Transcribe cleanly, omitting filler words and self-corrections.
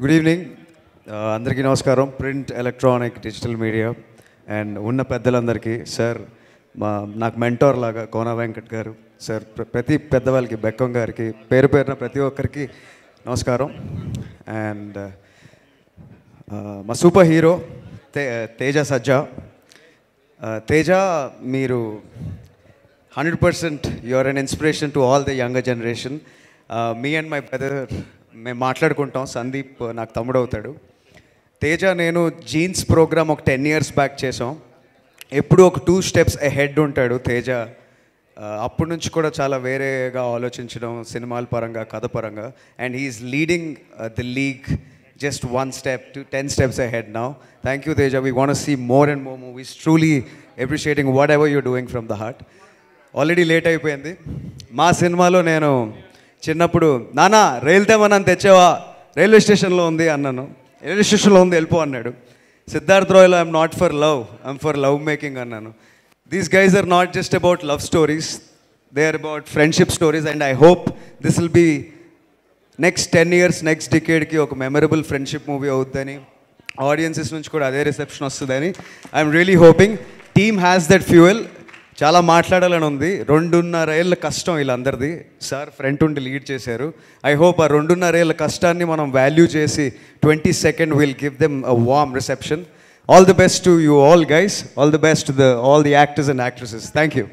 Good evening అందరికీ నమస్కారం. Print, electronic, digital media and ఉన్న పెద్దలందరికీ సార్, నాకు మెంటోర్ లాగా కోన వెంకట్ గారు సార్, ప్రతి పెద్దవాళ్ళకి, బెక్కం గారికి, పేరు పేరున ప్రతి ఒక్కరికి నమస్కారం. అండ్ మా సూపర్ హీరో తేజ సజ్జా. తేజ, మీరు 100% you are an inspiration to all the younger generation. మీ అండ్ మై బ్రదర్ మేము మాట్లాడుకుంటాం. సందీప్ నాకు తమ్ముడు అవుతాడు. తేజ నేను జీన్స్ ప్రోగ్రామ్ ఒక 10 years బ్యాక్ చేసాం. ఎప్పుడు ఒక 2 steps అహెడ్ ఉంటాడు తేజ. అప్పటి నుంచి కూడా చాలా వేరేగా ఆలోచించడం, సినిమాల పరంగా, కథ పరంగా. And he's leading the league just 1 step to 10 steps ahead now. Thank you, Teja. We want to see more and more movies. Truly appreciating whatever you're doing from the heart. Already late అయిపోయింది. మా సినిమాలో నేను చిన్నప్పుడు నానా రైలు తెమ్మన్నాను తెచ్చావా, railway స్టేషన్లో ఉంది అన్నాను. రైల్వే స్టేషన్లో ఉంది వెళ్ళిపో అన్నాడు. సిద్ధార్థ్ రాయ్లో I'm not for love, I'm for love making అన్నాను. These guys are not just about love stories, they are about friendship stories. And I hope this will be next 10 years, next డికేడ్కి ఒక memorable friendship movie అవుతుందని, audiences నుంచి కూడా అదే reception వస్తుందని I'm really hoping. Team has that fuel. చాలా మాట్లాడాలని ఉంది. 2.5 ఏళ్ళ కష్టం వీళ్ళందరిది. సార్ ఫ్రంట్ ఉండి లీడ్ చేశారు. ఐ హోప్ ఆ 2.5 ఏళ్ళ కష్టాన్ని మనం వాల్యూ చేసి 22nd will give them a warm reception. All the best to you all guys. All the best to all the actors and actresses. Thank you.